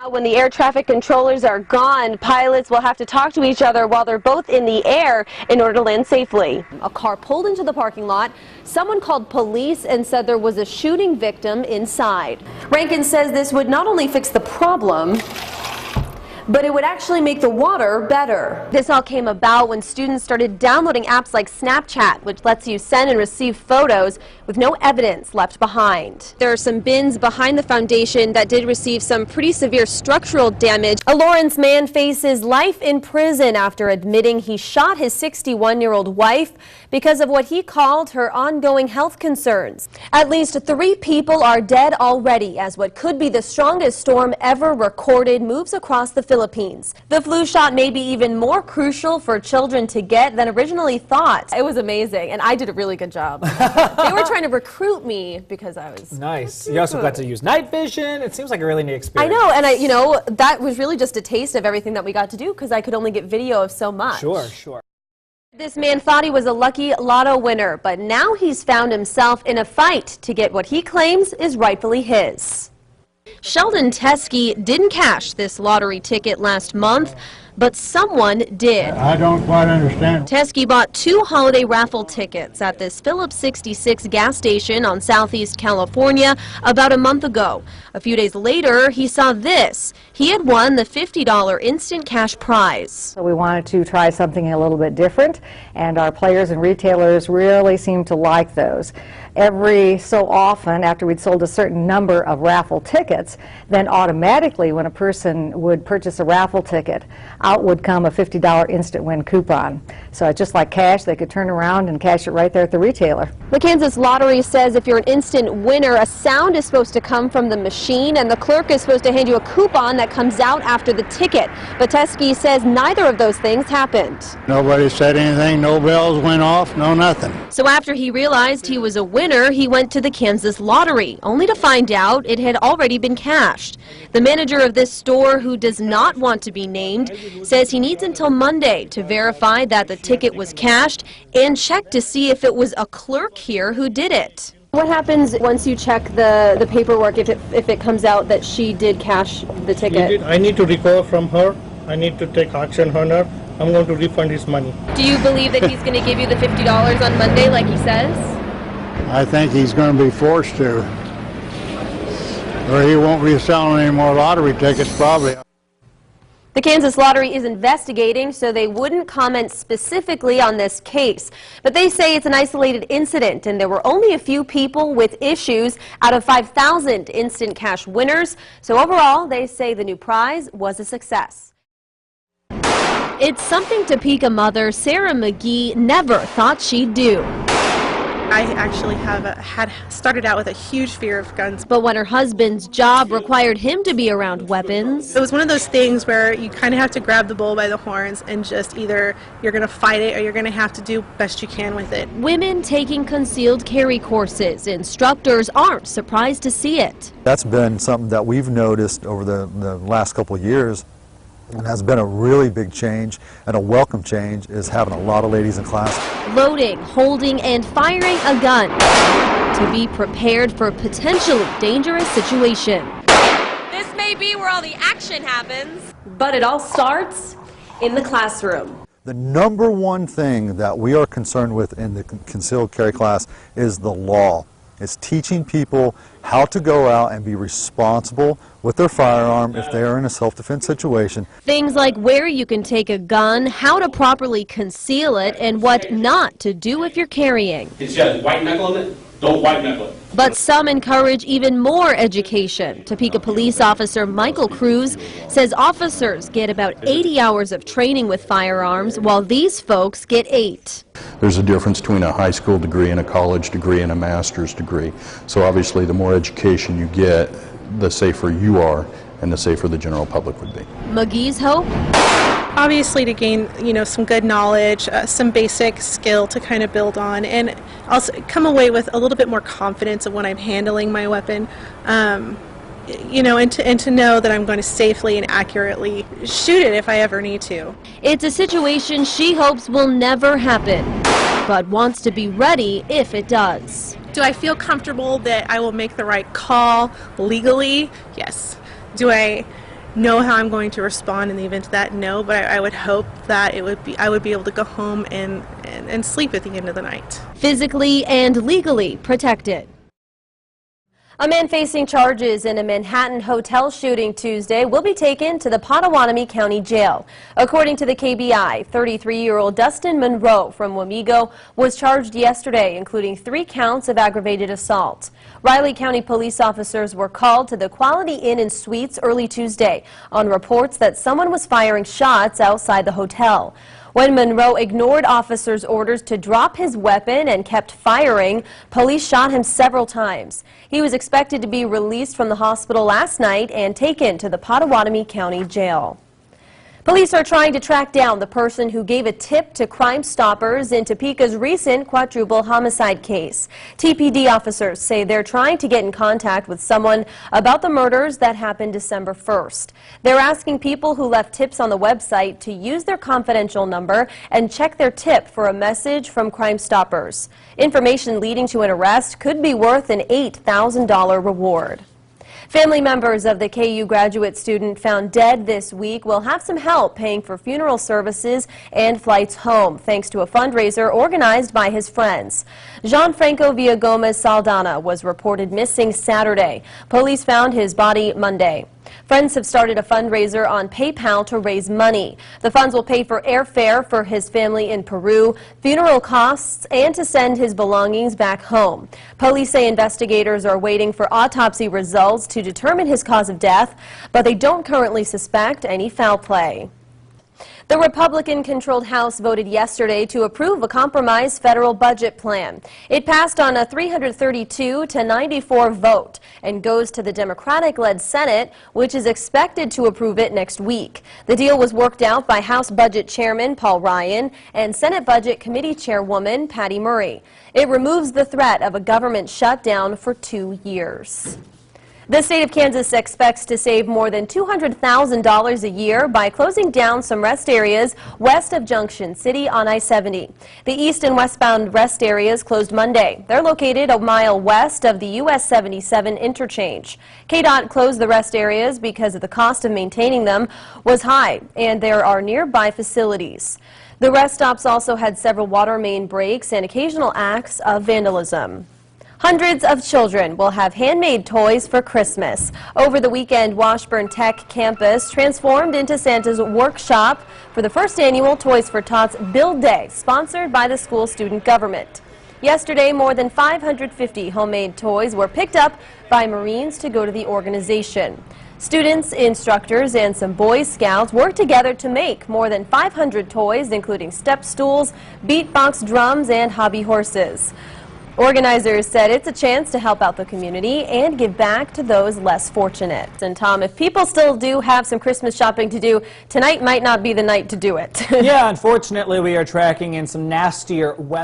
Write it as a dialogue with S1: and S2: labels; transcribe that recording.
S1: When the air traffic controllers are gone, pilots will have to talk to each other while they're both in the air in order to land safely. A car pulled into the parking lot. Someone called police and said there was a shooting victim inside. Rankin says this would not only fix the problem, but it would actually make the water better. This all came about when students started downloading apps like Snapchat, which lets you send and receive photos with no evidence left behind. There are some bins behind the foundation that did receive some pretty severe structural damage. A Lawrence man faces life in prison after admitting he shot his 61-year-old wife because of what he called her ongoing health concerns. At least 3 people are dead already as what could be the strongest storm ever recorded moves across the Philippines. The flu shot may be even more crucial for children to get than originally thought. It was amazing, and I did a really good job. They were trying to recruit me because I was
S2: nice. You also got to use night vision. It seems like a really neat experience.
S1: I know, and that was really just a taste of everything that we got to do because I could only get video of so much.
S2: Sure.
S1: This man thought he was a lucky lotto winner, but now he's found himself in a fight to get what he claims is rightfully his. Sheldon Teskey didn't cash this lottery ticket last month, but someone did.
S3: I don't quite understand.
S1: Teskey bought 2 holiday raffle tickets at this Phillips 66 gas station on Southeast California about a month ago. A few days later, he saw this. He had won the $50 instant cash prize.
S4: So we wanted to try something a little bit different, and our players and retailers really seemed to like those. Every so often, after we'd sold a certain number of raffle tickets, then automatically when a person would purchase a raffle ticket, out would come a $50 instant win coupon. So it's just like cash, they could turn around and cash it right there at the retailer.
S1: The Kansas Lottery says if you're an instant winner, a sound is supposed to come from the machine and the clerk is supposed to hand you a coupon that comes out after the ticket. But Teskey says neither of those things happened.
S3: Nobody said anything, no bells went off, no nothing.
S1: So after he realized he was a winner, he went to the Kansas Lottery, only to find out it had already been cashed. The manager of this store, who does not want to be named, says he needs until Monday to verify that the ticket was cashed and check to see if it was a clerk here who did it. What happens once you check the paperwork if it comes out that she did cash the ticket?
S5: I need to recover from her. I need to take action on her. I'm going to refund his money.
S1: Do you believe that he's going to give you the $50 on Monday like he says?
S3: I think he's going to be forced to. Or he won't be selling any more lottery tickets probably.
S1: The Kansas Lottery is investigating, so they wouldn't comment specifically on this case. But they say it's an isolated incident, and there were only a few people with issues out of 5,000 instant cash winners. So overall, they say the new prize was a success. It's something Topeka mother Sarah McGee never thought she'd do.
S6: I actually had started out with a huge fear of guns.
S1: But when her husband's job required him to be around weapons,
S6: it was one of those things where you kind of have to grab the bull by the horns and just either you're going to fight it or you're going to have to do best you can with it.
S1: Women taking concealed carry courses, instructors aren't surprised to see it.
S7: That's been something that we've noticed over the last couple of years. And has been a really big change and a welcome change is having a lot of ladies in class.
S1: Loading, holding, and firing a gun to be prepared for a potentially dangerous situation. This may be where all the action happens, but it all starts in the classroom.
S7: The number one thing that we are concerned with in the concealed carry class is the law. It's teaching people how to go out and be responsible with their firearm if they are in a self-defense situation.
S1: Things like where you can take a gun, how to properly conceal it, and what not to do if you're carrying.
S8: It's just white knuckle it, don't white knuckle it.
S1: But some encourage even more education. Topeka police officer Michael Cruz says officers get about 80 hours of training with firearms, while these folks get 8.
S9: There's a difference between a high school degree and a college degree and a master's degree. So obviously the more education you get, the safer you are and the safer the general public would be.
S1: McGee's hope?
S6: Obviously to gain, some good knowledge, some basic skill to kind of build on, and also come away with a little bit more confidence of when I'm handling my weapon. And to know that I'm going to safely and accurately shoot it if I ever need to.
S1: It's a situation she hopes will never happen, but wants to be ready if it does.
S6: Do I feel comfortable that I will make the right call legally? Yes. Do I know how I'm going to respond in the event of that, no, but I would hope that I would be able to go home and sleep at the end of the night.
S1: Physically and legally protected. A man facing charges in a Manhattan hotel shooting Tuesday will be taken to the Potawatomi County Jail. According to the KBI, 33-year-old Dustin Monroe from Wamego was charged yesterday, including 3 counts of aggravated assault. Riley County police officers were called to the Quality Inn and Suites early Tuesday on reports that someone was firing shots outside the hotel. When Monroe ignored officers' orders to drop his weapon and kept firing, police shot him several times. He was expected to be released from the hospital last night and taken to the Potawatomi County Jail. Police are trying to track down the person who gave a tip to Crime Stoppers in Topeka's recent quadruple homicide case. TPD officers say they're trying to get in contact with someone about the murders that happened December 1st. They're asking people who left tips on the website to use their confidential number and check their tip for a message from Crime Stoppers. Information leading to an arrest could be worth an $8,000 reward. Family members of the KU graduate student found dead this week will have some help paying for funeral services and flights home, thanks to a fundraiser organized by his friends. Gianfranco Villagomez Saldana was reported missing Saturday. Police found his body Monday. Friends have started a fundraiser on PayPal to raise money. The funds will pay for airfare for his family in Peru, funeral costs, and to send his belongings back home. Police say investigators are waiting for autopsy results to determine his cause of death, but they don't currently suspect any foul play. The Republican-controlled House voted yesterday to approve a compromise federal budget plan. It passed on a 332-94 vote and goes to the Democratic-led Senate, which is expected to approve it next week. The deal was worked out by House Budget Chairman Paul Ryan and Senate Budget Committee Chairwoman Patty Murray. It removes the threat of a government shutdown for 2 years. The state of Kansas expects to save more than $200,000 a year by closing down some rest areas west of Junction City on I-70. The east and westbound rest areas closed Monday. They're located a mile west of the US 77 interchange. KDOT closed the rest areas because the cost of maintaining them was high, and there are nearby facilities. The rest stops also had several water main breaks and occasional acts of vandalism. Hundreds of children will have handmade toys for Christmas. Over the weekend, Washburn Tech campus transformed into Santa's workshop for the first annual Toys for Tots Build Day, sponsored by the school student government. Yesterday, more than 550 homemade toys were picked up by Marines to go to the organization. Students, instructors, and some Boy Scouts worked together to make more than 500 toys, including step stools, beatbox drums, and hobby horses. Organizers said it's a chance to help out the community and give back to those less fortunate. And Tom, if people still do have some Christmas shopping to do, tonight might not be the night to do it.
S2: Yeah, unfortunately, we are tracking in some nastier weather.